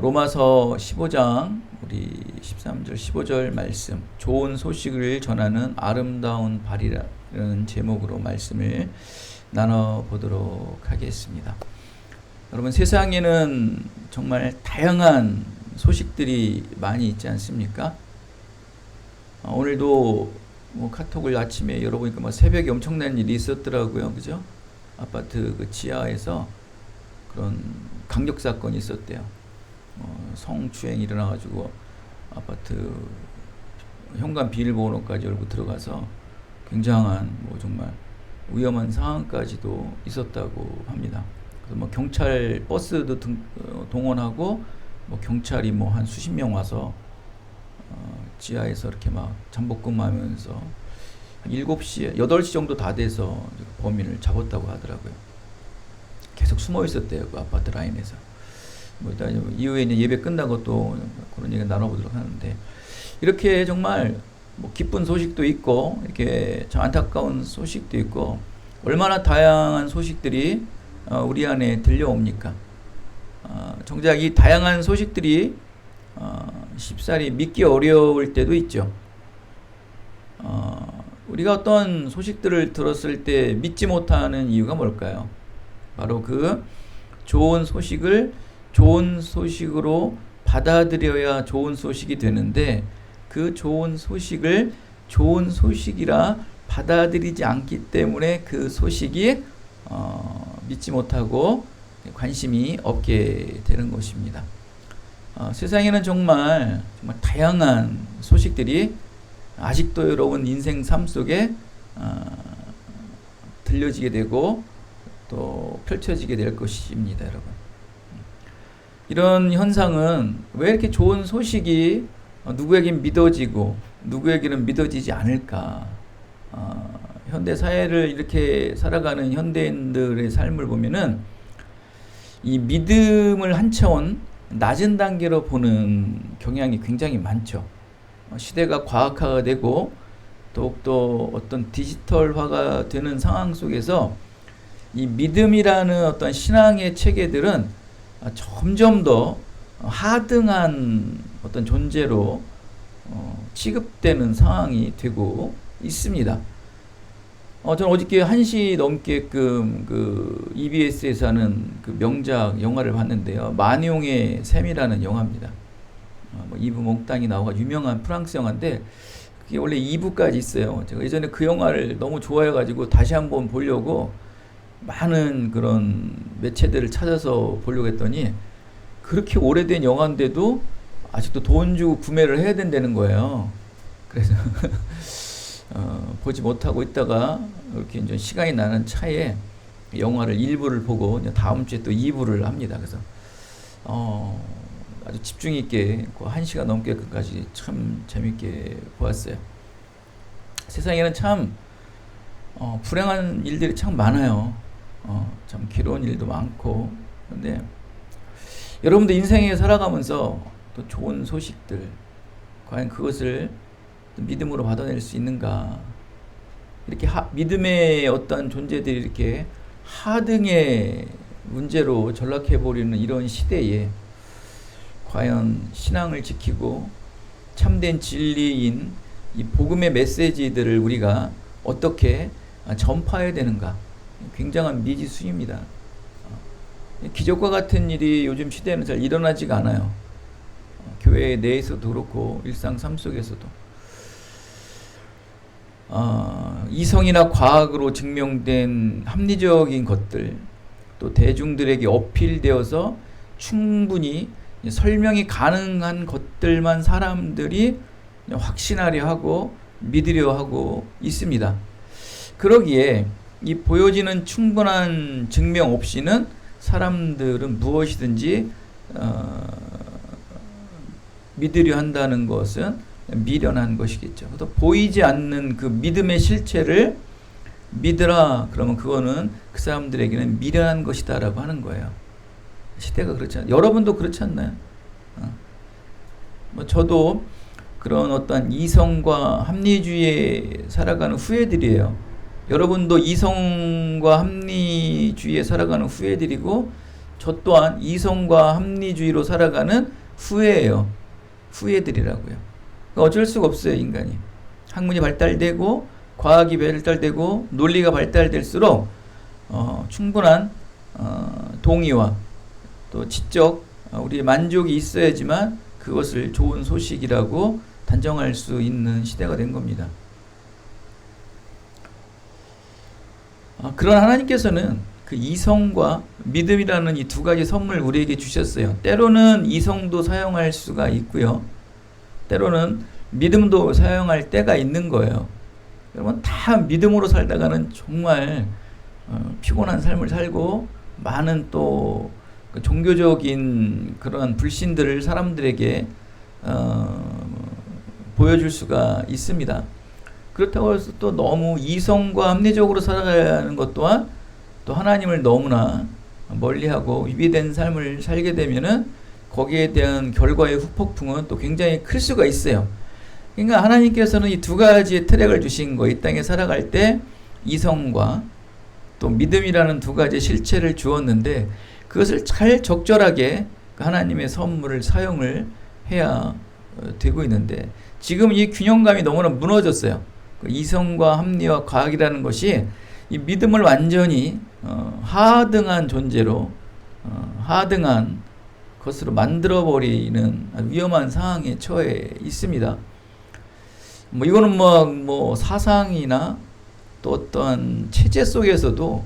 로마서 15장 우리 13절 15절 말씀, 좋은 소식을 전하는 아름다운 발이라는 제목으로 말씀을 나눠보도록 하겠습니다. 여러분, 세상에는 정말 다양한 소식들이 많이 있지 않습니까? 오늘도 카톡을 아침에 열어보니까 새벽에 엄청난 일이 있었더라고요. 그죠? 아파트 그 지하에서 그런 강력 사건이 있었대요. 성추행이 일어나가지고 아파트 현관 비밀번호까지 열고 들어가서 굉장한 정말 위험한 상황까지도 있었다고 합니다. 그래서 경찰 버스도 동원하고 경찰이 한 수십 명 와서 지하에서 이렇게 잠복근무하면서 한 7시, 8시 정도 다 돼서 범인을 잡았다고 하더라고요. 계속 숨어 있었대요, 그 아파트 라인에서. 일단 이후에 이제 예배 끝나고 또 그런 얘기 나눠보도록 하는데, 이렇게 정말 기쁜 소식도 있고 이렇게 참 안타까운 소식도 있고, 얼마나 다양한 소식들이 우리 안에 들려옵니까? 정작 이 다양한 소식들이 쉽사리 믿기 어려울 때도 있죠. 우리가 어떤 소식들을 들었을 때 믿지 못하는 이유가 뭘까요? 바로 그 좋은 소식을 좋은 소식으로 받아들여야 좋은 소식이 되는데, 그 좋은 소식을 좋은 소식이라 받아들이지 않기 때문에 그 소식이 믿지 못하고 관심이 없게 되는 것입니다. 세상에는 정말 다양한 소식들이 아직도 여러분 인생 삶 속에 들려지게 되고 또 펼쳐지게 될 것입니다, 여러분. 이런 현상은 왜 이렇게 좋은 소식이 누구에겐 믿어지고 누구에게는 믿어지지 않을까? 현대 사회를 이렇게 살아가는 현대인들의 삶을 보면은 이 믿음을 한 차원 낮은 단계로 보는 경향이 굉장히 많죠. 시대가 과학화가 되고 더욱더 어떤 디지털화가 되는 상황 속에서 이 믿음이라는 어떤 신앙의 체계들은 점점 더 하등한 어떤 존재로 취급되는 상황이 되고 있습니다. 저는 어저께 1시 넘게끔 그 EBS에서 하는 그 명작 영화를 봤는데요. 만용의 샘이라는 영화입니다. 이브 몽땅이 나오고 유명한 프랑스 영화인데, 그게 원래 2부까지 있어요. 제가 예전에 그 영화를 너무 좋아해가지고 다시 한번 보려고 많은 그런 매체들을 찾아서 보려고 했더니, 그렇게 오래된 영화인데도 아직도 돈 주고 구매를 해야 된다는 거예요. 그래서 보지 못하고 있다가 이렇게 이제 시간이 나는 차에 영화를 1부를 보고 이제 다음 주에 또 2부를 합니다. 그래서 아주 집중 있게 1시간 넘게까지 참 재밌게 보았어요. 세상에는 참 불행한 일들이 참 많아요. 참 괴로운 일도 많고. 그런데 여러분도 인생에 살아가면서 또 좋은 소식들, 과연 그것을 믿음으로 받아낼 수 있는가? 이렇게 믿음의 어떤 존재들이 이렇게 하등의 문제로 전락해버리는 이런 시대에 과연 신앙을 지키고 참된 진리인 이 복음의 메시지들을 우리가 어떻게 전파해야 되는가? 굉장한 미지수입니다. 기적과 같은 일이 요즘 시대에는 잘 일어나지가 않아요. 교회 내에서도 그렇고 일상 삶 속에서도. 이성이나 과학으로 증명된 합리적인 것들, 또 대중들에게 어필되어서 충분히 설명이 가능한 것들만 사람들이 확신하려 하고 믿으려 하고 있습니다. 그러기에 이 보여지는 충분한 증명 없이는 사람들은 무엇이든지 믿으려 한다는 것은 미련한 것이겠죠. 또 보이지 않는 그 믿음의 실체를 믿으라 그러면 그거는 그 사람들에게는 미련한 것이다라고 하는 거예요. 시대가 그렇지 않아요. 여러분도 그렇지 않나요? 저도 그런 어떤 이성과 합리주의에 살아가는 후예들이에요. 여러분도 이성과 합리주의에 살아가는 후예들이고 저 또한 이성과 합리주의로 살아가는 후예예요. 후예들이라고요. 그러니까 어쩔 수가 없어요, 인간이. 학문이 발달되고 과학이 발달되고 논리가 발달될수록 충분한 동의와 또 지적 우리의 만족이 있어야지만 그것을 좋은 소식이라고 단정할 수 있는 시대가 된 겁니다. 그런 하나님께서는 그 이성과 믿음이라는 이 두 가지 선물을 우리에게 주셨어요. 때로는 이성도 사용할 수가 있고요. 때로는 믿음도 사용할 때가 있는 거예요. 여러분 다 믿음으로 살다가는 정말 피곤한 삶을 살고 많은 또 종교적인 그런 불신들을 사람들에게 보여줄 수가 있습니다. 그렇다고 해서 또 너무 이성과 합리적으로 살아가는 것 또한 또 하나님을 너무나 멀리하고 위배된 삶을 살게 되면은 거기에 대한 결과의 후폭풍은 또 굉장히 클 수가 있어요. 그러니까 하나님께서는 이 두 가지의 트랙을 주신 거, 이 땅에 살아갈 때 이성과 또 믿음이라는 두 가지 실체를 주었는데 그것을 잘 적절하게 하나님의 선물을 사용을 해야 되고 있는데 지금 이 균형감이 너무나 무너졌어요. 이성과 합리와 과학이라는 것이 이 믿음을 완전히 하등한 존재로 하등한 것으로 만들어버리는 위험한 상황에 처해 있습니다. 이거는 뭐 사상이나 또 어떠한 체제 속에서도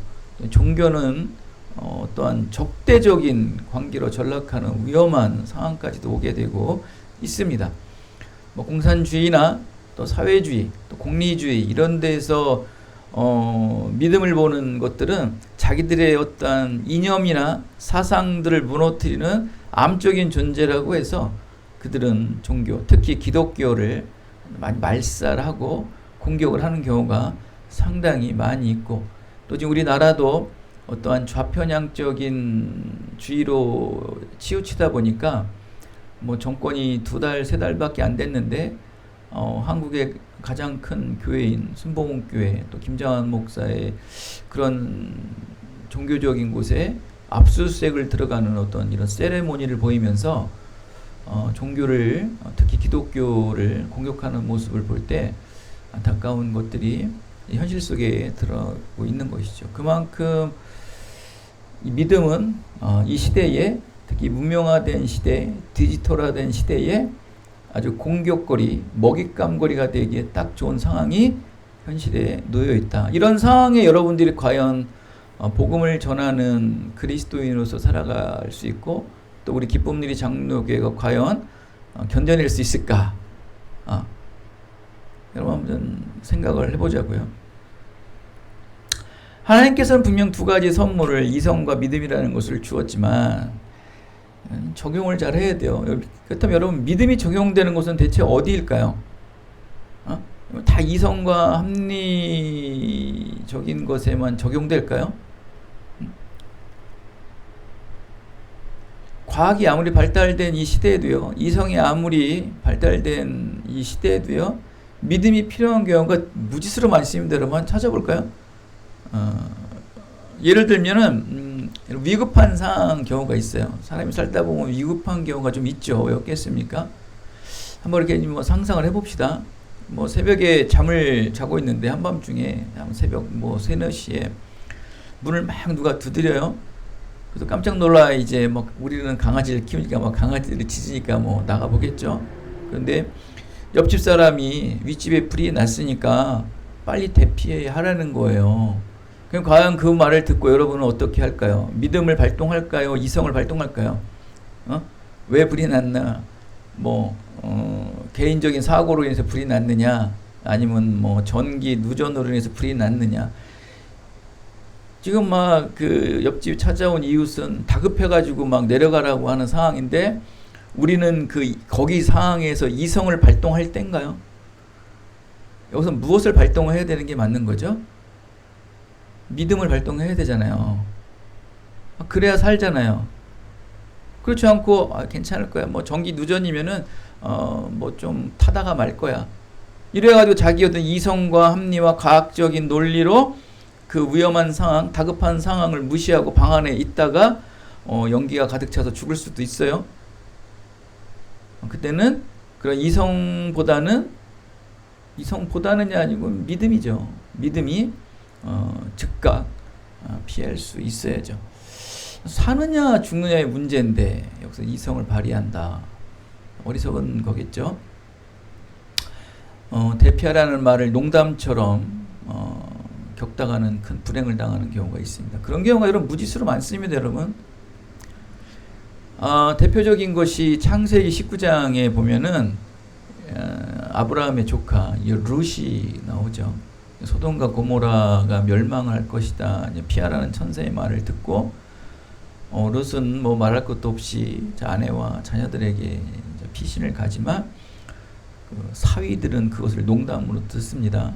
종교는 어떠한 적대적인 관계로 전락하는 위험한 상황까지도 오게 되고 있습니다. 공산주의나 또 사회주의, 또 공리주의 이런 데서 믿음을 보는 것들은 자기들의 어떤 이념이나 사상들을 무너뜨리는 암적인 존재라고 해서 그들은 종교, 특히 기독교를 많이 말살하고 공격을 하는 경우가 상당히 많이 있고 또 지금 우리나라도 어떠한 좌편향적인 주의로 치우치다 보니까 정권이 2달, 3달밖에 안 됐는데 한국의 가장 큰 교회인 순복음교회 또 김장한 목사의 그런 종교적인 곳에 압수수색을 들어가는 어떤 이런 세레모니를 보이면서 종교를 특히 기독교를 공격하는 모습을 볼 때 안타까운 것들이 현실 속에 들어가고 있는 것이죠. 그만큼 이 믿음은 이 시대에 특히 문명화된 시대, 디지털화된 시대에 아주 공격거리, 먹잇감거리가 되기에 딱 좋은 상황이 현실에 놓여 있다. 이런 상황에 여러분들이 과연 복음을 전하는 그리스도인으로서 살아갈 수 있고 또 우리 기쁨누리 장로교회가 과연 견뎌낼 수 있을까? 여러분 한번 생각을 해보자고요. 하나님께서는 분명 두 가지 선물을 이성과 믿음이라는 것을 주었지만 적용을 잘 해야 돼요. 그렇다면 여러분 믿음이 적용되는 곳은 대체 어디일까요? 다 이성과 합리적인 것에만 적용될까요? 과학이 아무리 발달된 이 시대에도요, 이성이 아무리 발달된 이 시대에도요, 믿음이 필요한 경우가 무지수로 많습니다. 여러분 한번 찾아볼까요? 예를 들면은 위급한 상황 경우가 있어요. 사람이 살다 보면 위급한 경우가 좀 있죠. 왜 없겠습니까? 한번 이렇게 상상을 해봅시다. 새벽에 잠을 자고 있는데 한밤중에 새벽 3, 4시에 문을 막 누가 두드려요. 그래서 깜짝 놀라 이제 우리는 강아지를 키우니까 강아지들이 짖으니까 나가보겠죠. 그런데 옆집 사람이 윗집에 불이 났으니까 빨리 대피하라는 거예요. 그럼 과연 그 말을 듣고 여러분은 어떻게 할까요? 믿음을 발동할까요? 이성을 발동할까요? 왜 불이 났나? 개인적인 사고로 인해서 불이 났느냐? 아니면 전기 누전으로 인해서 불이 났느냐? 지금 그 옆집 찾아온 이웃은 다급해가지고 내려가라고 하는 상황인데 우리는 거기 상황에서 이성을 발동할 때인가요? 여기서 무엇을 발동해야 되는 게 맞는 거죠? 믿음을 발동해야 되잖아요. 그래야 살잖아요. 그렇지 않고 괜찮을 거야. 전기 누전이면은 좀 타다가 말 거야. 이래가지고 자기 어떤 이성과 합리와 과학적인 논리로 그 위험한 상황, 다급한 상황을 무시하고 방 안에 있다가 연기가 가득 차서 죽을 수도 있어요. 그때는 그런 이성보다는이 아니고 믿음이죠. 믿음이 즉각 피할 수 있어야죠. 사느냐 죽느냐의 문제인데 여기서 이성을 발휘한다. 어리석은 거겠죠. 대피하라는 말을 농담처럼 겪다가는 큰 불행을 당하는 경우가 있습니다. 그런 경우가 여러분 무지수로 많습니다. 여러분 대표적인 것이 창세기 19장에 보면은 아브라함의 조카 룻이 나오죠. 소돔과 고모라가 멸망할 것이다. 피하라는 천사의 말을 듣고 룻은 뭐 말할 것도 없이 아내와 자녀들에게 피신을 가지만 그 사위들은 그것을 농담으로 듣습니다.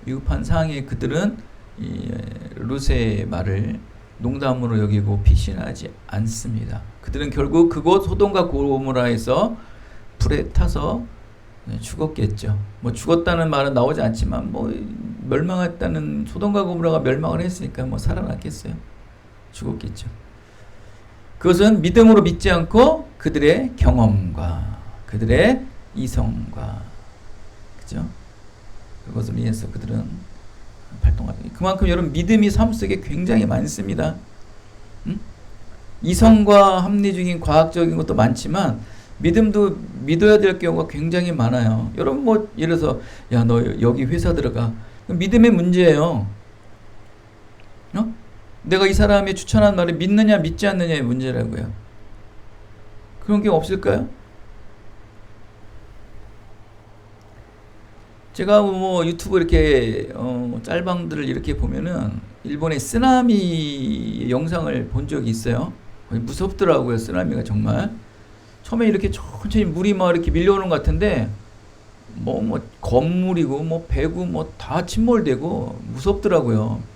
위급한 상황에 그들은 이 룻의 말을 농담으로 여기고 피신하지 않습니다. 그들은 결국 그곳 소돔과 고모라에서 불에 타서 죽었겠죠. 뭐 죽었다는 말은 나오지 않지만 뭐 멸망했다는, 소돔과 고모라가 멸망을 했으니까 뭐 살아났겠어요. 죽었겠죠. 그것은 믿음으로 믿지 않고 그들의 경험과 그들의 이성과, 그죠? 그것을 위해서 그들은 발동하죠. 그만큼 여러분 믿음이 삶 속에 굉장히 많습니다. 이성과 합리적인 과학적인 것도 많지만 믿음도 믿어야 될 경우가 굉장히 많아요. 여러분 뭐 예를 들어서 야 너 여기 회사 들어가. 믿음의 문제예요. 내가 이 사람이 추천한 말을 믿느냐 믿지 않느냐의 문제라고요. 그런 게 없을까요? 제가 뭐 유튜브 이렇게 짤방들을 이렇게 보면은 일본의 쓰나미 영상을 본 적이 있어요. 무섭더라고요. 쓰나미가 정말 처음에 이렇게 천천히 물이 막 이렇게 밀려오는 것 같은데 뭐 건물이고 뭐 배구 뭐 다 침몰되고 무섭더라고요.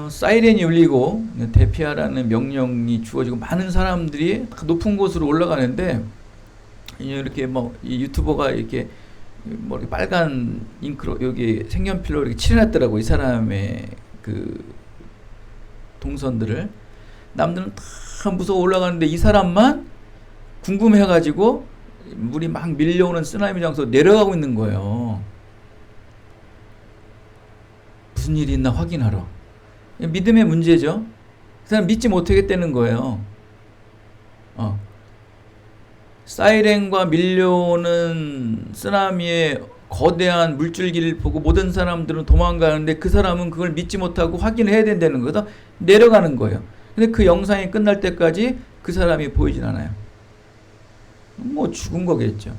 사이렌이 울리고 대피하라는 명령이 주어지고 많은 사람들이 높은 곳으로 올라가는데 이렇게 뭐 이 유튜버가 이렇게 뭐 이렇게 빨간 잉크로 여기 색연필로 이렇게 칠해놨더라고. 이 사람의 그 동선들을. 남들은 다 무서워 올라가는데 이 사람만 궁금해가지고 물이 막 밀려오는 쓰나미 장소 내려가고 있는 거예요. 무슨 일이 있나 확인하러. 믿음의 문제죠. 그 사람 믿지 못하겠다는 거예요. 사이렌과 밀려오는 쓰나미의 거대한 물줄기를 보고 모든 사람들은 도망가는데 그 사람은 그걸 믿지 못하고 확인해야 된다는 거다. 내려가는 거예요. 근데 그 영상이 끝날 때까지 그 사람이 보이진 않아요. 뭐 죽은 거겠죠.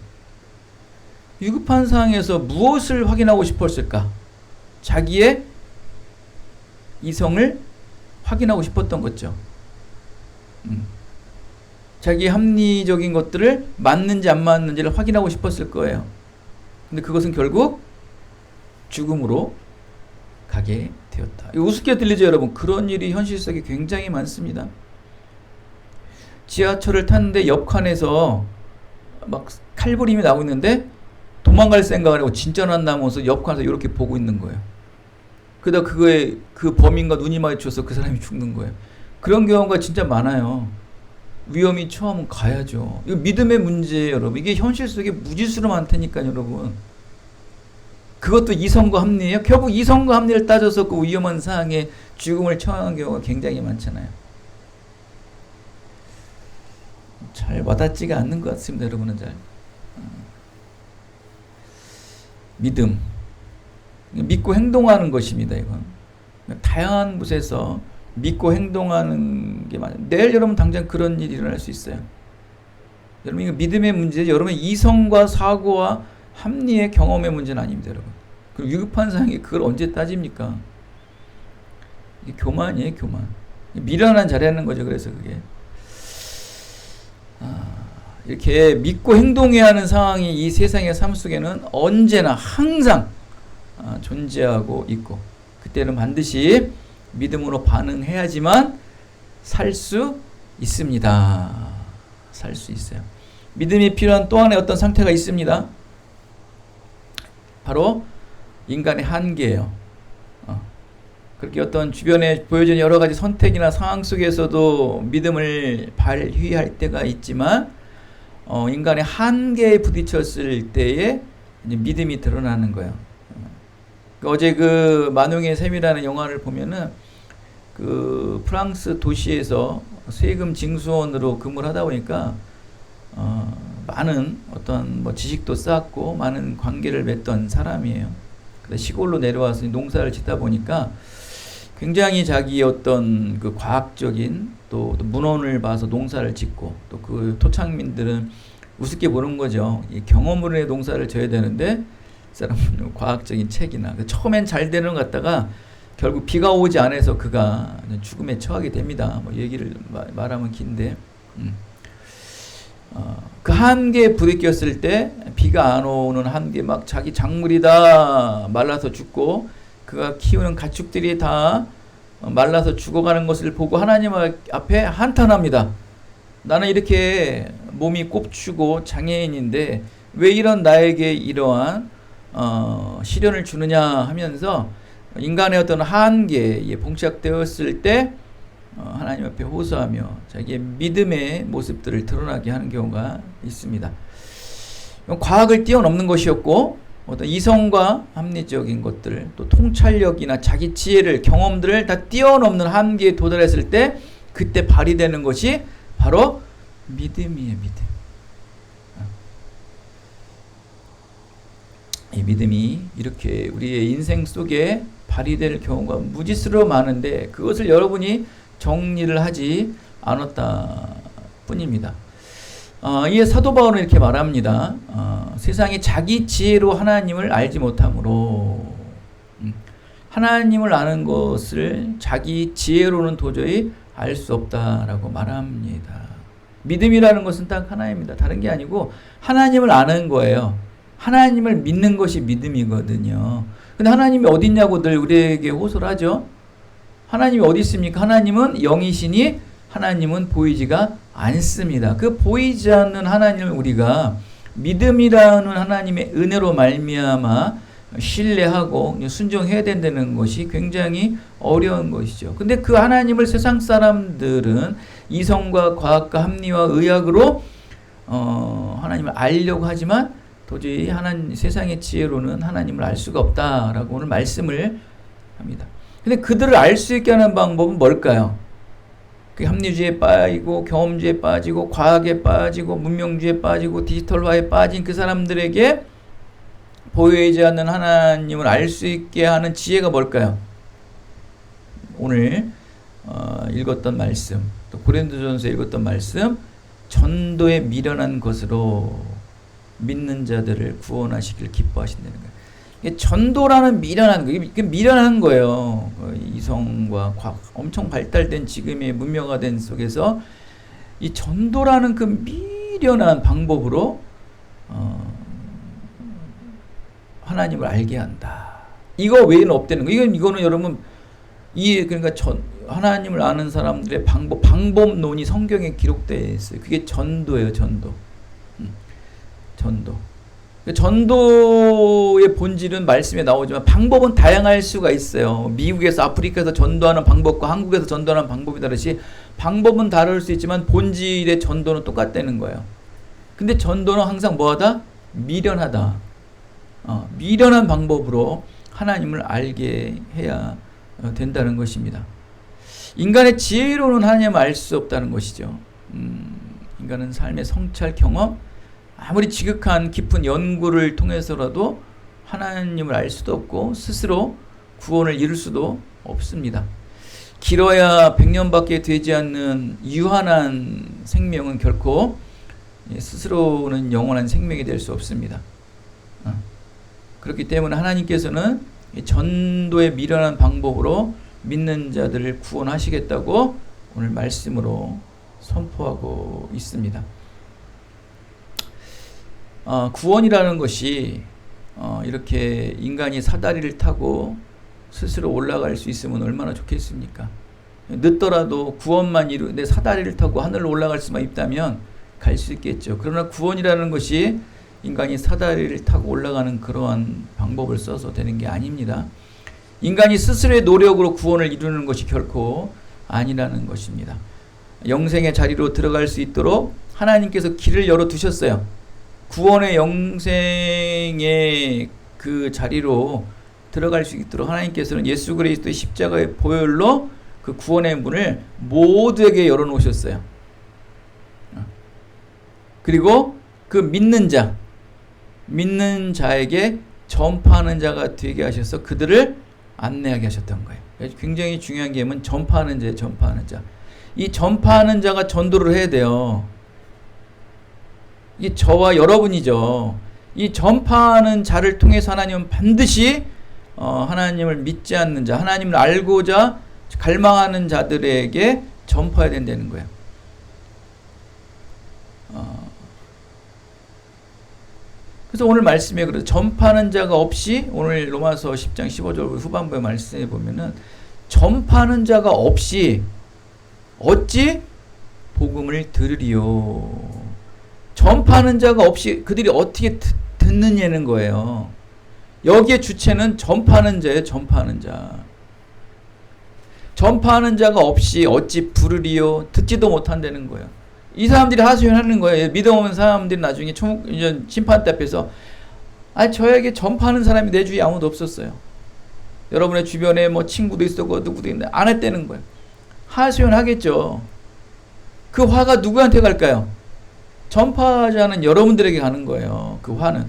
위급한 상황에서 무엇을 확인하고 싶었을까? 자기의 이성을 확인하고 싶었던 거죠. 자기 합리적인 것들을 맞는지 안 맞는지를 확인하고 싶었을 거예요. 근데 그것은 결국 죽음으로 가게 되었다. 우습게 들리죠, 여러분? 그런 일이 현실 속에 굉장히 많습니다. 지하철을 탔는데 옆칸에서 막 칼부림이 나오고 있는데 도망갈 생각을 하고 진짜 난다면서 옆칸에서 이렇게 보고 있는 거예요. 그러다 그거에 그 범인과 눈이 마주쳐서 그 사람이 죽는 거예요. 그런 경우가 진짜 많아요. 위험이 처하면 가야죠. 이거 믿음의 문제예요, 여러분. 이게 현실 속에 무지수로 많다니까요, 여러분. 그것도 이성과 합리예요. 결국 이성과 합리를 따져서 그 위험한 상황에 죽음을 처하는 경우가 굉장히 많잖아요. 잘 와닿지가 않는 것 같습니다, 여러분은 잘. 믿음. 믿고 행동하는 것입니다, 이건. 다양한 곳에서 믿고 행동하는 게 맞아요. 내일 여러분 당장 그런 일이 일어날 수 있어요. 여러분 이거 믿음의 문제죠. 여러분 이성과 사고와 합리의 경험의 문제는 아닙니다, 여러분. 그리고 위급한 상황에 그걸 언제 따집니까? 이게 교만이에요, 교만. 미련한 자리하는 거죠. 그래서 그게 이렇게 믿고 행동해야 하는 상황이 이 세상의 삶 속에는 언제나 항상 존재하고 있고, 그때는 반드시 믿음으로 반응해야지만 살 수 있습니다. 살 수 있어요. 믿음이 필요한 또 하나의 어떤 상태가 있습니다. 바로 인간의 한계예요. 그렇게 어떤 주변에 보여주는 여러 가지 선택이나 상황 속에서도 믿음을 발휘할 때가 있지만 인간의 한계에 부딪혔을 때에 이제 믿음이 드러나는 거예요. 어제 그 만웅의 샘이라는 영화를 보면은 그 프랑스 도시에서 세금 징수원으로 근무를 하다 보니까 많은 어떤 뭐 지식도 쌓았고 많은 관계를 맺던 사람이에요. 근데 시골로 내려와서 농사를 짓다 보니까 굉장히 자기의 어떤 그 과학적인 또 문헌을 봐서 농사를 짓고 또 그 토착민들은 우습게 보는 거죠. 이 경험으로 해 농사를 져야 되는데 그 사람은 과학적인 책이나 처음엔 잘 되는 것 같다가 결국 비가 오지 않아서 그가 죽음에 처하게 됩니다. 뭐 얘기를 말하면 긴데 그 한계에 부딪혔을 때 비가 안 오는 한계 막 자기 작물이 다 말라서 죽고 그가 키우는 가축들이 다 말라서 죽어가는 것을 보고 하나님 앞에 한탄합니다. 나는 이렇게 몸이 꼽추고 장애인인데 왜 이런 나에게 이러한 시련을 주느냐 하면서 인간의 어떤 한계에 봉착되었을 때 하나님 앞에 호소하며 자기의 믿음의 모습들을 드러나게 하는 경우가 있습니다. 과학을 뛰어넘는 것이었고 어떤 이성과 합리적인 것들 또 통찰력이나 자기 지혜를 경험들을 다 뛰어넘는 한계에 도달했을 때 그때 발휘되는 것이 바로 믿음이에요. 믿음. 이 믿음이 이렇게 우리의 인생 속에 발휘될 경우가 무지스러 많은데 그것을 여러분이 정리를 하지 않았다 뿐입니다. 이에 사도 바울은 이렇게 말합니다. 세상이 자기 지혜로 하나님을 알지 못하므로 하나님을 아는 것을 자기 지혜로는 도저히 알 수 없다라고 말합니다. 믿음이라는 것은 딱 하나입니다. 다른 게 아니고 하나님을 아는 거예요. 하나님을 믿는 것이 믿음이거든요. 근데 하나님이 어디 있냐고 늘 우리에게 호소를 하죠. 하나님이 어디 있습니까? 하나님은 영이시니 하나님은 보이지가 않습니다. 그 보이지 않는 하나님을 우리가 믿음이라는 하나님의 은혜로 말미암아 신뢰하고 순종해야 된다는 것이 굉장히 어려운 것이죠. 근데 그 하나님을 세상 사람들은 이성과 과학과 합리와 의학으로 하나님을 알려고 하지만 도저히 세상의 지혜로는 하나님을 알 수가 없다라고 오늘 말씀을 합니다. 근데 그들을 알 수 있게 하는 방법은 뭘까요? 그 합리주의에 빠지고 경험주의에 빠지고 과학에 빠지고 문명주의에 빠지고 디지털화에 빠진 그 사람들에게 보이지 않는 하나님을 알 수 있게 하는 지혜가 뭘까요? 오늘 읽었던 말씀, 또 고린도전서 읽었던 말씀, 전도에 미련한 것으로 믿는 자들을 구원하시길 기뻐하신다는 거예요. 전도라는 미련한 거, 이게 미련한 거예요. 이성과 과학, 엄청 발달된 지금의 문명화된 속에서 이 전도라는 그 미련한 방법으로 하나님을 알게 한다. 이거 외에는 없다는 거. 이거는 여러분 그러니까 하나님을 아는 사람들의 방법론이 성경에 기록되어 있어요. 그게 전도예요, 전도. 전도. 전도의 본질은 말씀에 나오지만 방법은 다양할 수가 있어요. 미국에서 아프리카에서 전도하는 방법과 한국에서 전도하는 방법이 다르시 방법은 다를 수 있지만 본질의 전도는 똑같다는 거예요. 근데 전도는 항상 뭐하다? 미련하다. 미련한 방법으로 하나님을 알게 해야 된다는 것입니다. 인간의 지혜로는 하나님을 알 수 없다는 것이죠. 인간은 삶의 성찰 경험, 아무리 지극한 깊은 연구를 통해서라도 하나님을 알 수도 없고 스스로 구원을 이룰 수도 없습니다. 길어야 100년밖에 되지 않는 유한한 생명은 결코 스스로는 영원한 생명이 될 수 없습니다. 그렇기 때문에 하나님께서는 전도의 미련한 방법으로 믿는 자들을 구원하시겠다고 오늘 말씀으로 선포하고 있습니다. 구원이라는 것이 이렇게 인간이 사다리를 타고 스스로 올라갈 수 있으면 얼마나 좋겠습니까? 늦더라도 구원만 이루는데 사다리를 타고 하늘로 올라갈 수만 있다면 갈 수 있겠죠. 그러나 구원이라는 것이 인간이 사다리를 타고 올라가는 그러한 방법을 써서 되는 게 아닙니다. 인간이 스스로의 노력으로 구원을 이루는 것이 결코 아니라는 것입니다. 영생의 자리로 들어갈 수 있도록 하나님께서 길을 열어두셨어요. 구원의 영생의 그 자리로 들어갈 수 있도록 하나님께서는 예수 그리스도의 십자가의 보혈로 그 구원의 문을 모두에게 열어놓으셨어요. 그리고 그 믿는 자에게 전파하는 자가 되게 하셔서 그들을 안내하게 하셨던 거예요. 굉장히 중요한 게 뭐냐면 전파하는 자. 이 전파하는 자가 전도를 해야 돼요. 이 저와 여러분이죠. 이 전파하는 자를 통해서 하나님은 반드시 하나님을 믿지 않는 자, 하나님을 알고자 갈망하는 자들에게 전파해야 된다는 거예요. 그래서 오늘 말씀에 그래서 전파하는 자가 없이 오늘 로마서 10장 15절 후반부의 말씀에 보면은 전파하는 자가 없이 어찌 복음을 들으리요. 전파하는 자가 없이 그들이 어떻게 듣느냐는 거예요. 여기에 주체는 전파하는 자예요. 전파하는 자. 전파하는 자가 없이 어찌 부르리요. 듣지도 못한다는 거예요. 이 사람들이 하소연하는 거예요. 믿어오는 사람들이 나중에 심판대 앞에서 저에게 전파하는 사람이 내 주위에 아무도 없었어요. 여러분의 주변에 뭐 친구도 있었고 누구도 있는데 안 했다는 거예요. 하소연하겠죠. 그 화가 누구한테 갈까요? 전파하자는 여러분들에게 가는 거예요. 그 화는.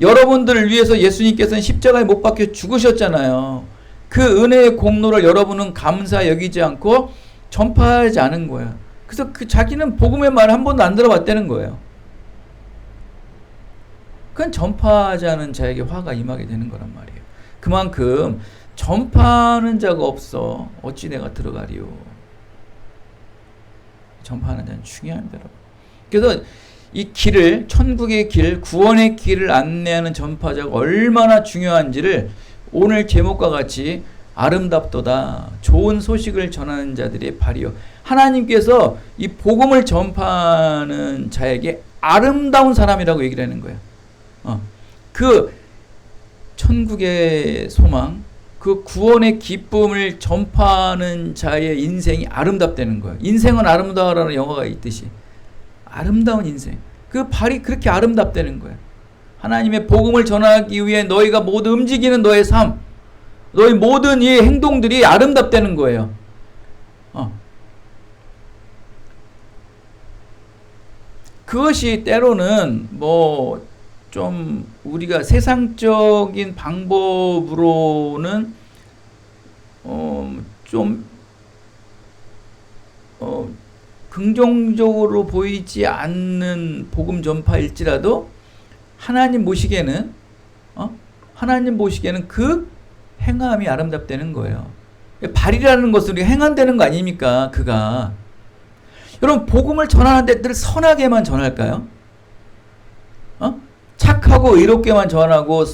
여러분들을 위해서 예수님께서는 십자가에 못 박혀 죽으셨잖아요. 그 은혜의 공로를 여러분은 감사 여기지 않고 전파하지 않은 거예요. 그래서 자기는 복음의 말을 한 번도 안 들어봤다는 거예요. 그건 전파하지 않은 자에게 화가 임하게 되는 거란 말이에요. 그만큼 전파하는 자가 없어 어찌 내가 들어가리요. 전파하는 자는 중요합니다. 그래서 이 길을, 천국의 길, 구원의 길을 안내하는 전파자가 얼마나 중요한지를 오늘 제목과 같이 아름답도다, 좋은 소식을 전하는 자들의 발이요. 하나님께서 이 복음을 전파하는 자에게 아름다운 사람이라고 얘기를 하는 거예요. 그 천국의 소망, 그 구원의 기쁨을 전파하는 자의 인생이 아름답다는 거예요. 인생은 아름다워라는 영화가 있듯이 아름다운 인생, 그 발이 그렇게 아름답다는 거예요. 하나님의 복음을 전하기 위해 너희가 모두 움직이는 너의 삶, 너희 모든 이 행동들이 아름답다는 거예요. 그것이 때로는 좀 우리가 세상적인 방법으로는 긍정적으로 보이지 않는 복음 전파일지라도 하나님 보시기에는 그 행함이 아름답다는 거예요. 발이라는 것은 우리가 행한다는 거 아닙니까? 그가. 여러분, 복음을 전하는데 늘 선하게만 전할까요? 착하고 의롭게만 전하고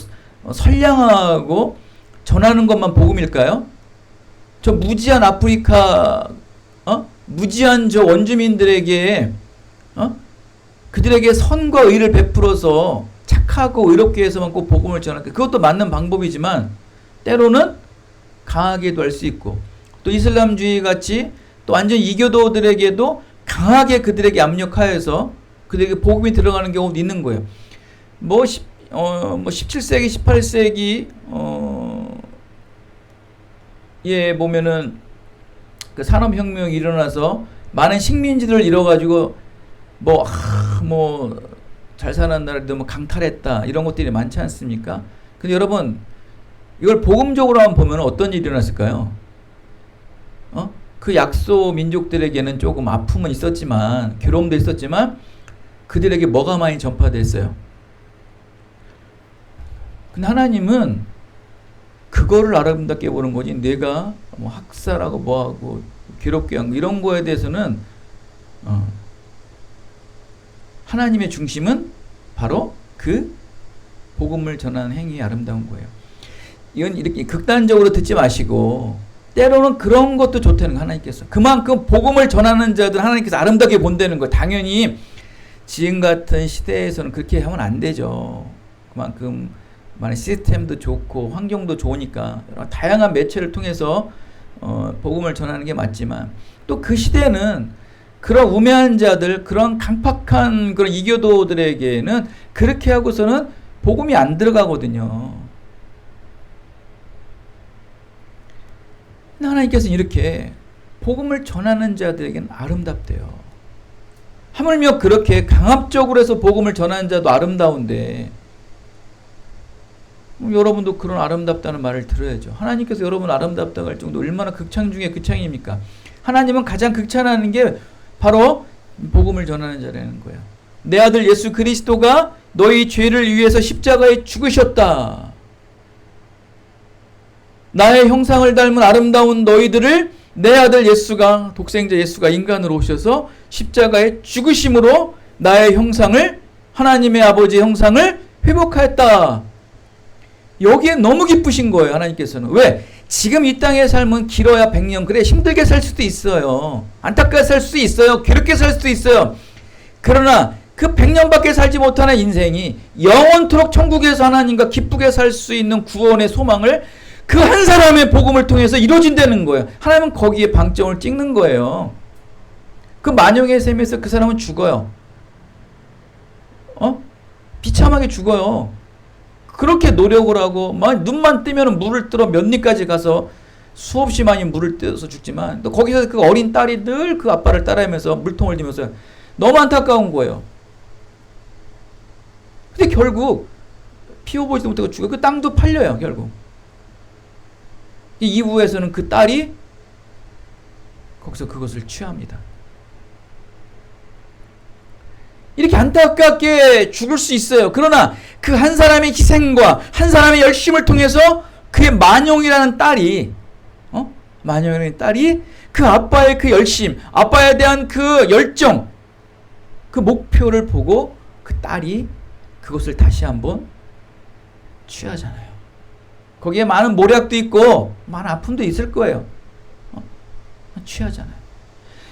선량하고 전하는 것만 복음일까요? 저 무지한 아프리카, 무지한 저 원주민들에게 그들에게 선과 의를 베풀어서 착하고 의롭게 해서만 꼭 복음을 전할까? 그것도 맞는 방법이지만 때로는 강하게도 할 수 있고, 또 이슬람주의 같이 또 완전 이교도들에게도 강하게 그들에게 압력하여서 그들에게 복음이 들어가는 경우도 있는 거예요. 17세기, 18세기 예 보면은 그 산업혁명이 일어나서 많은 식민지들을 잃어가지고 잘 사는 나라를 너무 강탈했다, 이런 것들이 많지 않습니까? 근데 여러분, 이걸 복음적으로 한번 보면 어떤 일이 일어났을까요? 그 약소 민족들에게는 조금 아픔은 있었지만, 괴로움도 있었지만, 그들에게 뭐가 많이 전파됐어요? 근데 하나님은 그거를 아름답게 보는 거지, 내가 학살하고 뭐하고 괴롭게 한 거, 이런 거에 대해서는 하나님의 중심은 바로 그 복음을 전하는 행위의 아름다운 거예요. 이건 이렇게 극단적으로 듣지 마시고 때로는 그런 것도 좋다는 거, 하나님께서. 그만큼 복음을 전하는 자들 하나님께서 아름답게 본다는 거. 당연히 지금 같은 시대에서는 그렇게 하면 안 되죠. 그만큼 많은 시스템도 좋고 환경도 좋으니까 여러 다양한 매체를 통해서 복음을 전하는 게 맞지만 또 그 시대는 그런 우매한 자들, 그런 강팍한 그런 이교도들에게는 그렇게 하고서는 복음이 안 들어가거든요. 하나님께서는 이렇게 복음을 전하는 자들에게는 아름답대요. 하물며 그렇게 강압적으로 해서 복음을 전하는 자도 아름다운데 여러분도 그런 아름답다는 말을 들어야죠. 하나님께서 여러분 아름답다고 할 정도 얼마나 극찬 중에 극찬입니까? 하나님은 가장 극찬하는 게 바로 복음을 전하는 자라는 거예요. 내 아들 예수 그리스도가 너희 죄를 위해서 십자가에 죽으셨다. 나의 형상을 닮은 아름다운 너희들을 내 아들 예수가, 독생자 예수가 인간으로 오셔서 십자가에 죽으심으로 나의 형상을, 하나님의 아버지의 형상을 회복하였다. 여기에 너무 기쁘신 거예요. 하나님께서는. 왜? 지금 이 땅의 삶은 길어야 100년. 그래 힘들게 살 수도 있어요. 안타깝게 살 수도 있어요. 괴롭게 살 수도 있어요. 그러나 그 100년밖에 살지 못하는 인생이 영원토록 천국에서 하나님과 기쁘게 살 수 있는 구원의 소망을 그 한 사람의 복음을 통해서 이루어진다는 거예요. 하나님은 거기에 방점을 찍는 거예요. 그 만영의 셈에서 그 사람은 죽어요. 비참하게 죽어요. 그렇게 노력을 하고 막 눈만 뜨면 물을 뜨러 몇 리까지 가서 수없이 많이 물을 뜨서 죽지만 또 거기서 그 어린 딸이 늘 그 아빠를 따라하면서 물통을 들면서 너무 안타까운 거예요. 근데 결국 피워보지도 못하고 죽어요. 그 땅도 팔려요. 결국. 이후에서는 그 딸이 거기서 그것을 취합니다. 이렇게 안타깝게 죽을 수 있어요. 그러나 그 한 사람의 희생과 한 사람의 열심을 통해서 그의 만용이라는 딸이 만용이라는 딸이 그 아빠의 그 열심, 아빠에 대한 그 열정, 그 목표를 보고 그 딸이 그것을 다시 한번 취하잖아요. 거기에 많은 모략도 있고 많은 아픔도 있을 거예요. 취하잖아요.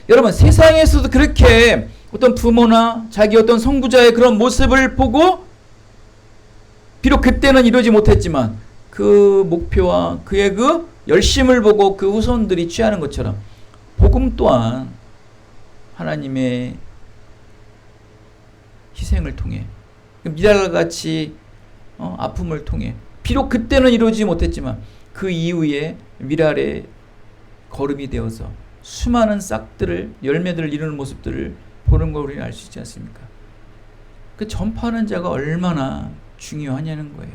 여러분 세상에서도 그렇게 어떤 부모나 자기 어떤 선구자의 그런 모습을 보고 비록 그때는 이루지 못했지만 그 목표와 그의 그 열심을 보고 그 후손들이 취하는 것처럼 복음 또한 하나님의 희생을 통해 미랄과 같이 아픔을 통해 비록 그때는 이루지 못했지만 그 이후에 미랄의 거름이 되어서 수많은 싹들을 열매들을 이루는 모습들을 보는 걸 우리는 알 수 있지 않습니까? 그 전파하는 자가 얼마나 중요하냐는 거예요.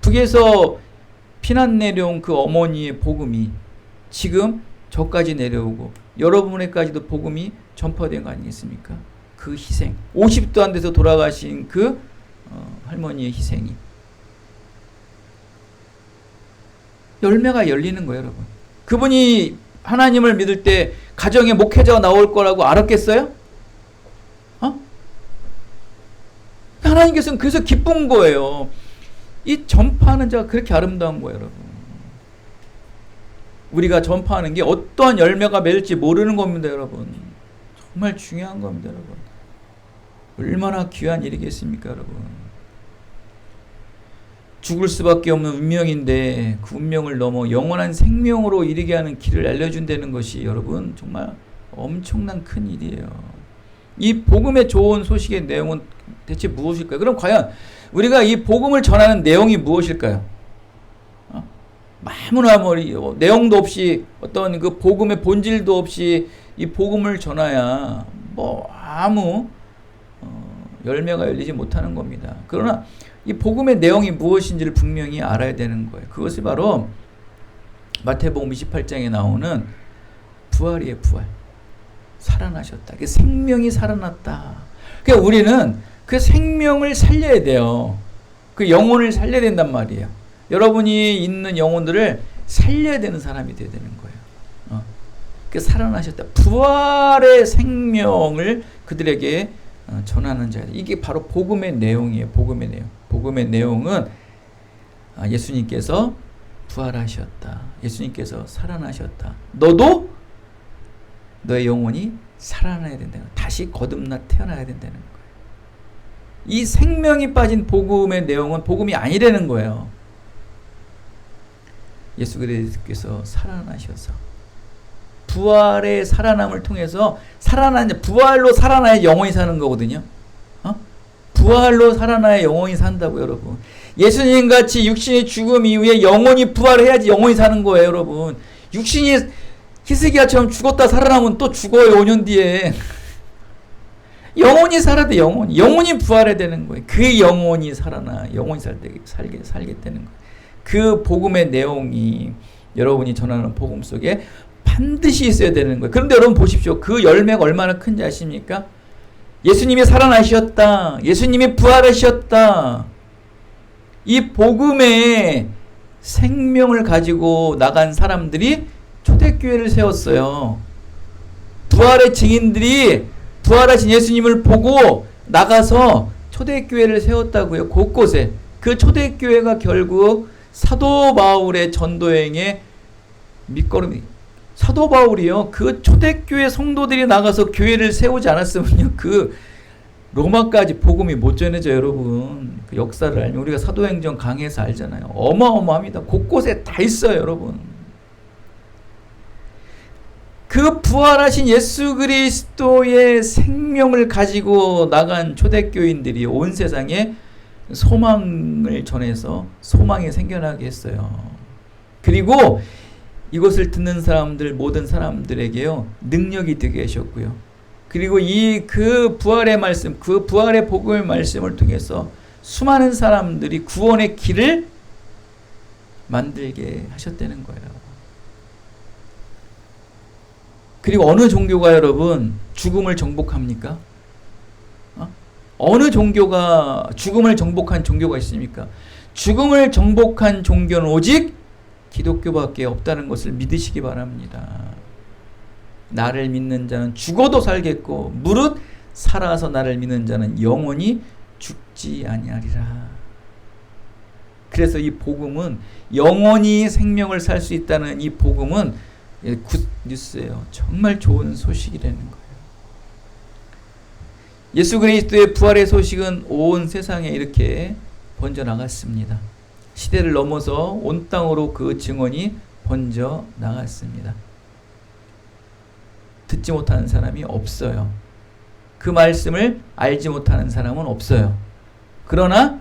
북에서 피난 내려온 그 어머니의 복음이 지금 저까지 내려오고 여러분에까지도 복음이 전파된 거 아니겠습니까? 그 희생, 50도 안 돼서 돌아가신 그 할머니의 희생이 열매가 열리는 거예요, 여러분. 그분이 하나님을 믿을 때 가정에 목회자가 나올 거라고 알았겠어요? 하나님께서는 그래서 기쁜 거예요. 이 전파하는 자가 그렇게 아름다운 거예요, 여러분. 우리가 전파하는 게 어떠한 열매가 맺을지 모르는 겁니다, 여러분. 정말 중요한 겁니다, 여러분. 얼마나 귀한 일이겠습니까, 여러분. 죽을 수밖에 없는 운명인데 그 운명을 넘어 영원한 생명으로 이르게 하는 길을 알려준다는 것이 여러분 정말 엄청난 큰 일이에요. 이 복음의 좋은 소식의 내용은 대체 무엇일까요? 그럼 과연 우리가 이 복음을 전하는 내용이 무엇일까요? 아무나 내용도 없이 어떤 그 복음의 본질도 없이 이 복음을 전해야 아무 열매가 열리지 못하는 겁니다. 그러나 이 복음의 내용이 무엇인지를 분명히 알아야 되는 거예요. 그것이 바로 마태복음 28장에 나오는 부활이에요. 부활. 살아나셨다. 생명이 살아났다. 그러니까 우리는 그 생명을 살려야 돼요. 그 영혼을 살려야 된단 말이에요. 여러분이 있는 영혼들을 살려야 되는 사람이 돼야 되는 거예요. 그 살아나셨다. 부활의 생명을 그들에게 전하는 자예요. 이게 바로 복음의 내용이에요. 복음의 내용. 복음의 내용은 예수님께서 부활하셨다. 예수님께서 살아나셨다. 너도 너의 영혼이 살아나야 된다는 거예요. 다시 거듭나 태어나야 된다는 거예요. 이 생명이 빠진 복음의 내용은 복음이 아니라는 거예요. 예수 그리스도께서 살아나셔서 부활의 살아남을 통해서 부활로 살아나야 영원히 사는 거거든요. 부활로 살아나야 영원히 산다고 여러분. 예수님 같이 육신의 죽음 이후에 영원히 부활해야지 영원히 사는 거예요, 여러분. 육신이 히스기야처럼 죽었다 살아나면 또 죽어요, 5년 뒤에. 영원히 살아야 돼, 영원히 부활해야 되는 거예요. 그 영원히 살아나 영원히 살게 되는 거예요. 그 복음의 내용이 여러분이 전하는 복음 속에 반드시 있어야 되는 거예요. 그런데 여러분 보십시오. 그 열매가 얼마나 큰지 아십니까? 예수님이 살아나셨다. 예수님이 부활하셨다. 이 복음의 생명을 가지고 나간 사람들이 초대교회를 세웠어요. 부활의 증인들이 부활하신 예수님을 보고 나가서 초대교회를 세웠다고요. 곳곳에. 그 초대교회가 결국 사도 바울의 전도행의 밑거름이. 사도 바울이요. 그 초대교회 성도들이 나가서 교회를 세우지 않았으면요. 그 로마까지 복음이 못 전해져요, 여러분. 그 역사를 알면 우리가 사도행전 강해서 알잖아요. 어마어마합니다. 곳곳에 다 있어요, 여러분. 그 부활하신 예수 그리스도의 생명을 가지고 나간 초대교인들이 온 세상에 소망을 전해서 소망이 생겨나게 했어요. 그리고 이것을 듣는 사람들, 모든 사람들에게요, 능력이 되게 하셨고요. 그리고 그 부활의 말씀, 그 부활의 복음의 말씀을 통해서 수많은 사람들이 구원의 길을 만들게 하셨다는 거예요. 그리고 어느 종교가 여러분 죽음을 정복합니까? 어느 종교가 죽음을 정복한 종교가 있습니까? 죽음을 정복한 종교는 오직 기독교밖에 없다는 것을 믿으시기 바랍니다. 나를 믿는 자는 죽어도 살겠고 무릇 살아서 나를 믿는 자는 영원히 죽지 아니하리라. 그래서 이 복음은 영원히 생명을 살 수 있다는 이 복음은 굿 뉴스예요. 정말 좋은 소식이라는 거예요. 예수 그리스도의 부활의 소식은 온 세상에 이렇게 번져나갔습니다. 시대를 넘어서 온 땅으로 그 증언이 번져나갔습니다. 듣지 못하는 사람이 없어요. 그 말씀을 알지 못하는 사람은 없어요. 그러나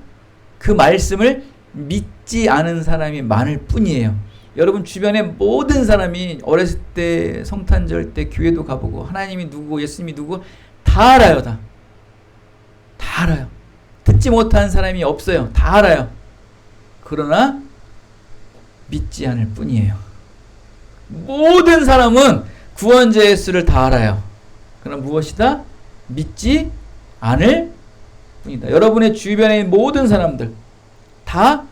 그 말씀을 믿지 않은 사람이 많을 뿐이에요. 여러분 주변에 모든 사람이 어렸을 때 성탄절 때 교회도 가보고 하나님이 누구고 예수님이 누구고 다 알아요. 다 알아요. 듣지 못한 사람이 없어요. 다 알아요. 그러나 믿지 않을 뿐이에요. 모든 사람은 구원자 예수를 다 알아요. 그러나 무엇이다? 믿지 않을 뿐이다. 여러분의 주변에 있는 모든 사람들 다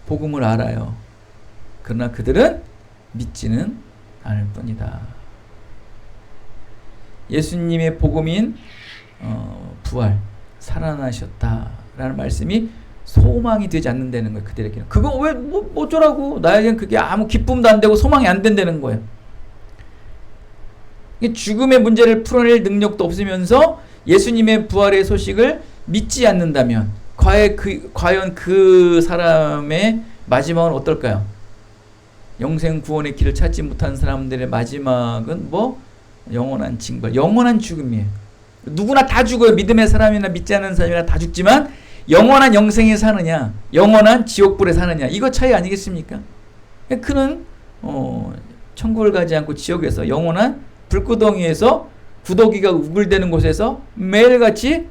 복음을 알아요. 그러나 그들은 믿지는 않을 뿐이다. 예수님의 복음인 부활, 살아나셨다라는 말씀이 소망이 되지 않는다는 거예요. 그들에게는. 그거 왜 어쩌라고? 나에겐 그게 아무 기쁨도 안 되고 소망이 안 된다는 거예요. 죽음의 문제를 풀어낼 능력도 없으면서 예수님의 부활의 소식을 믿지 않는다면 과연 그 사람의 마지막은 어떨까요? 영생 구원의 길을 찾지 못한 사람들의 마지막은 영원한 징벌, 영원한 죽음이에요. 누구나 다 죽어요. 믿음의 사람이나 믿지 않는 사람이나 다 죽지만 영원한 영생에 사느냐, 영원한 지옥불에 사느냐, 이거 차이 아니겠습니까? 그는 천국을 가지 않고 지옥에서 영원한 불구덩이에서 구더기가 우글대는 곳에서 매일같이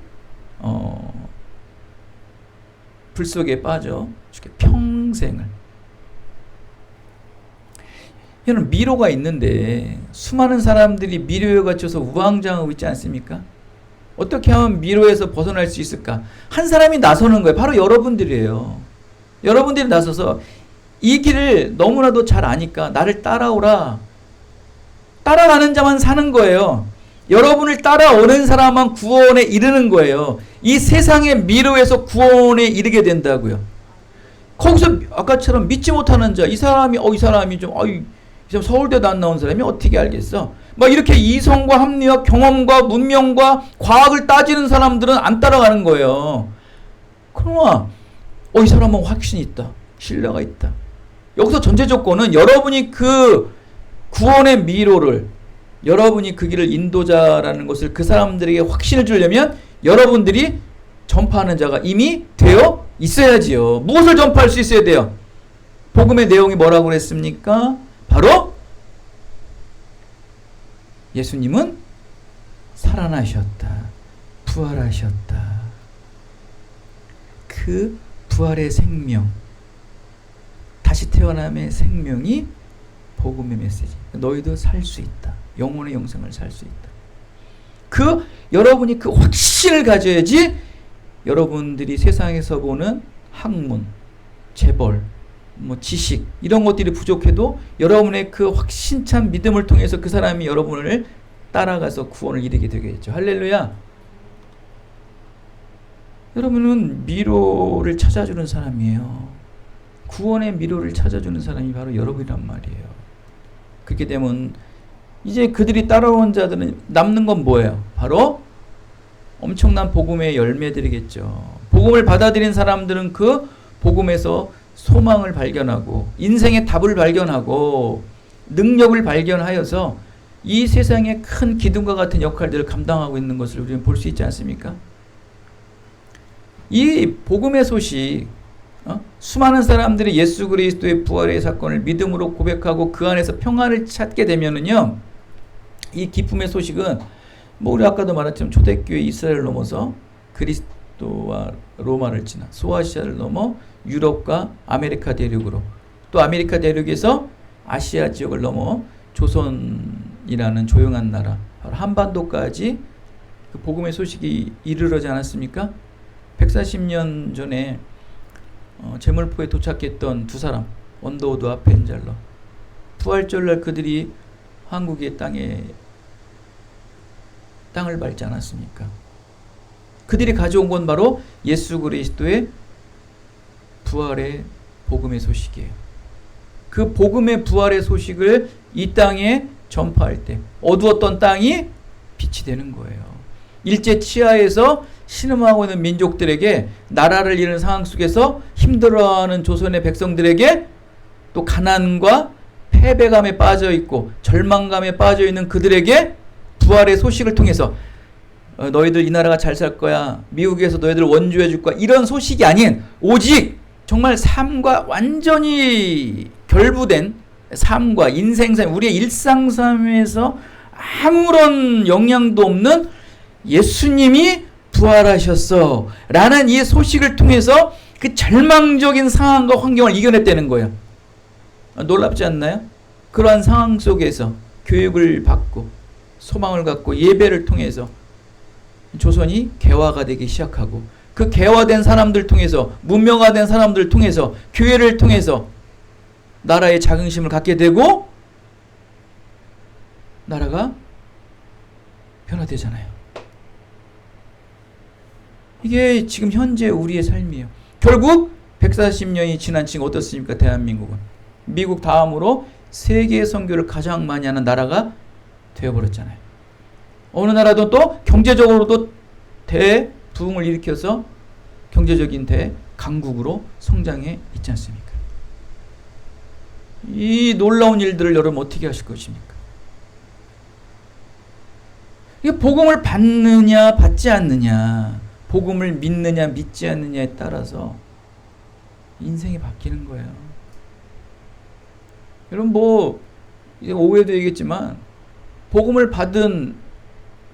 불 속에 빠져 죽게 평생을. 이는 미로가 있는데 수많은 사람들이 미로에 갇혀서 우왕좌왕하고 있지 않습니까? 어떻게 하면 미로에서 벗어날 수 있을까? 한 사람이 나서는 거예요. 바로 여러분들이에요. 여러분들이 나서서 이 길을 너무나도 잘 아니까 나를 따라오라. 따라가는 자만 사는 거예요. 여러분을 따라오는 사람만 구원에 이르는 거예요. 이 세상의 미로에서 구원에 이르게 된다고요. 거기서 아까처럼 믿지 못하는 자, 이 사람이 이 사람 서울대도 안 나온 사람이 어떻게 알겠어? 막 이렇게 이성과 합리와 경험과 문명과 과학을 따지는 사람들은 안 따라가는 거예요. 그러나 이 사람은 확신이 있다. 신뢰가 있다. 여기서 전제 조건은 여러분이 그 구원의 미로를, 여러분이 그 길을 인도자라는 것을 그 사람들에게 확신을 주려면 여러분들이 전파하는 자가 이미 되어 있어야지요. 무엇을 전파할 수 있어야 돼요? 복음의 내용이 뭐라고 그랬습니까? 바로 예수님은 살아나셨다. 부활하셨다. 그 부활의 생명, 다시 태어남의 생명이 복음의 메시지. 너희도 살 수 있다. 영혼의 영생을 살 수 있다. 여러분이 그 확신을 가져야지 여러분들이 세상에서 보는 학문, 재벌, 지식 이런 것들이 부족해도 여러분의 그 확신찬 믿음을 통해서 그 사람이 여러분을 따라가서 구원을 이루게 되겠죠. 할렐루야. 여러분은 미로를 찾아주는 사람이에요. 구원의 미로를 찾아주는 사람이 바로 여러분이란 말이에요. 그렇게 되면 이제 그들이 따라온 자들은 남는 건 뭐예요? 바로 엄청난 복음의 열매들이겠죠. 복음을 받아들인 사람들은 그 복음에서 소망을 발견하고 인생의 답을 발견하고 능력을 발견하여서 이 세상의 큰 기둥과 같은 역할들을 감당하고 있는 것을 우리는 볼 수 있지 않습니까? 이 복음의 소식, 수많은 사람들이 예수 그리스도의 부활의 사건을 믿음으로 고백하고 그 안에서 평안을 찾게 되면은요, 이 기쁨의 소식은 우리 아까도 말했지만 초대교회 이스라엘을 넘어서 그리스도와 로마를 지나 소아시아를 넘어 유럽과 아메리카 대륙으로, 또 아메리카 대륙에서 아시아 지역을 넘어 조선이라는 조용한 나라 바로 한반도까지 그 복음의 소식이 이르러지 않았습니까? 140년 전에 제물포에 도착했던 두 사람, 언더우드와 벤잘러, 부활절날 그들이 한국의 땅을 밟지 않았습니까? 그들이 가져온 건 바로 예수 그리스도의 부활의 복음의 소식이에요. 그 복음의 부활의 소식을 이 땅에 전파할 때 어두웠던 땅이 빛이 되는 거예요. 일제 치하에서 신음하고 있는 민족들에게, 나라를 잃은 상황 속에서 힘들어하는 조선의 백성들에게, 또 가난과 패배감에 빠져 있고 절망감에 빠져 있는 그들에게 부활의 소식을 통해서 너희들 이 나라가 잘 살 거야, 미국에서 너희들 원조해 줄 거야, 이런 소식이 아닌 오직 정말 삶과 완전히 결부된 삶과 인생삶, 우리의 일상삶에서 아무런 영향도 없는 예수님이 부활하셨어 라는 이 소식을 통해서 그 절망적인 상황과 환경을 이겨냈다는 거예요. 놀랍지 않나요? 그러한 상황 속에서 교육을 받고 소망을 갖고 예배를 통해서 조선이 개화가 되기 시작하고, 그 개화된 사람들 통해서, 문명화된 사람들 통해서, 교회를 통해서 나라의 자긍심을 갖게 되고 나라가 변화되잖아요. 이게 지금 현재 우리의 삶이에요. 결국 140년이 지난 지금 어떻습니까? 대한민국은 미국 다음으로 세계 선교를 가장 많이 하는 나라가 되어버렸잖아요. 어느 나라도 또 경제적으로도 대부흥을 일으켜서 경제적인 대강국으로 성장해 있지 않습니까? 이 놀라운 일들을 여러분 어떻게 하실 것입니까? 이게 복음을 받느냐 받지 않느냐, 복음을 믿느냐 믿지 않느냐에 따라서 인생이 바뀌는 거예요. 여러분 이제 오해도 얘기했지만 복음을 받은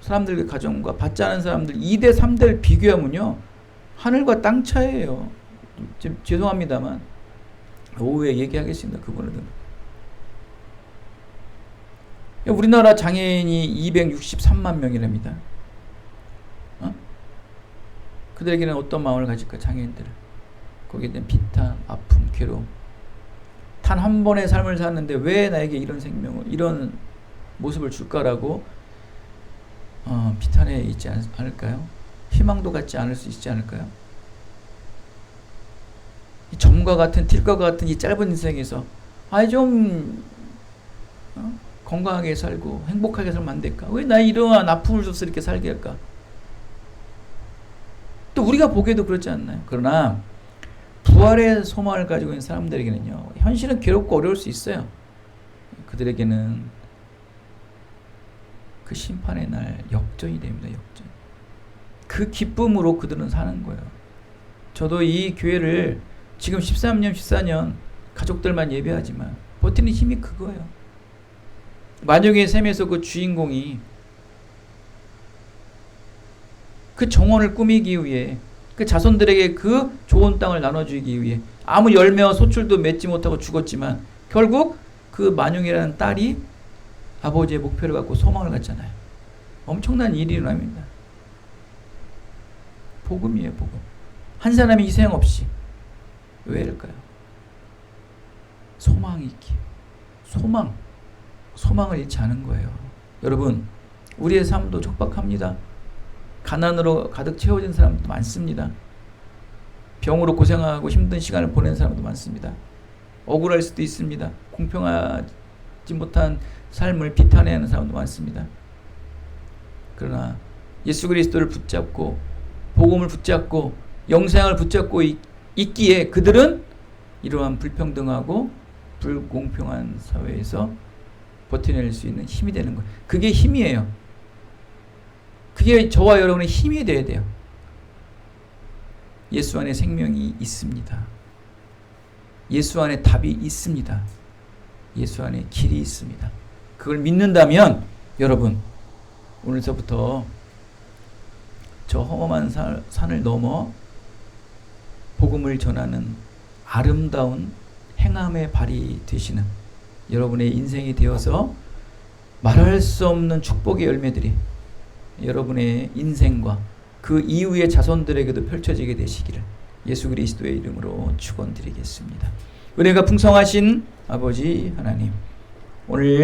사람들의 가정과 받지 않은 사람들 2대 3대를 비교하면요, 하늘과 땅 차이예요. 죄송합니다만 오후에 얘기하겠습니다. 그분들은. 우리나라 장애인이 263만 명이랍니다. 그들에게는 어떤 마음을 가질까? 장애인들은 거기에 대한 비탄, 아픔, 괴로움, 단 한 번의 삶을 사는데 왜 나에게 이런 생명을, 이런 모습을 줄까라고 비탄해 있지 않을까요? 희망도 갖지 않을 수 있지 않을까요? 이 점과 같은 틸과 같은 이 짧은 인생에서 좀 건강하게 살고 행복하게 살면 안 될까? 왜 나 이러한 아픔을 줘서 이렇게 살게 할까? 또 우리가 보기에도 그렇지 않나요? 그러나 부활의 소망을 가지고 있는 사람들에게는요, 현실은 괴롭고 어려울 수 있어요. 그들에게는 그 심판의 날 역전이 됩니다. 역전. 그 기쁨으로 그들은 사는 거예요. 저도 이 교회를 지금 13년, 14년 가족들만 예배하지만 버티는 힘이 그거예요. 만용의 셈에서 그 주인공이 그 정원을 꾸미기 위해, 그 자손들에게 그 좋은 땅을 나눠주기 위해 아무 열매와 소출도 맺지 못하고 죽었지만 결국 그 만용이라는 딸이 아버지의 목표를 갖고 소망을 갖잖아요. 엄청난 일이 일어납니다. 복음이에요, 복음. 한 사람이 희생 없이. 왜일까요? 소망이 있기에. 소망을 잃지 않은 거예요. 여러분, 우리의 삶도 촉박합니다. 가난으로 가득 채워진 사람도 많습니다. 병으로 고생하고 힘든 시간을 보내는 사람도 많습니다. 억울할 수도 있습니다. 공평하지 못한 삶을 비탄해하는 사람도 많습니다. 그러나 예수 그리스도를 붙잡고 복음을 붙잡고 영생을 붙잡고 있기에 그들은 이러한 불평등하고 불공평한 사회에서 버텨낼 수 있는 힘이 되는 거예요. 그게 힘이에요. 그게 저와 여러분의 힘이 돼야 돼요. 예수 안에 생명이 있습니다. 예수 안에 답이 있습니다. 예수 안에 길이 있습니다. 그걸 믿는다면 여러분, 오늘서부터 저 험한 산을 넘어 복음을 전하는 아름다운 행함의 발이 되시는 여러분의 인생이 되어서 말할 수 없는 축복의 열매들이 여러분의 인생과 그 이후의 자손들에게도 펼쳐지게 되시기를 예수 그리스도의 이름으로 축원드리겠습니다. 은혜가 풍성하신 아버지 하나님, 오늘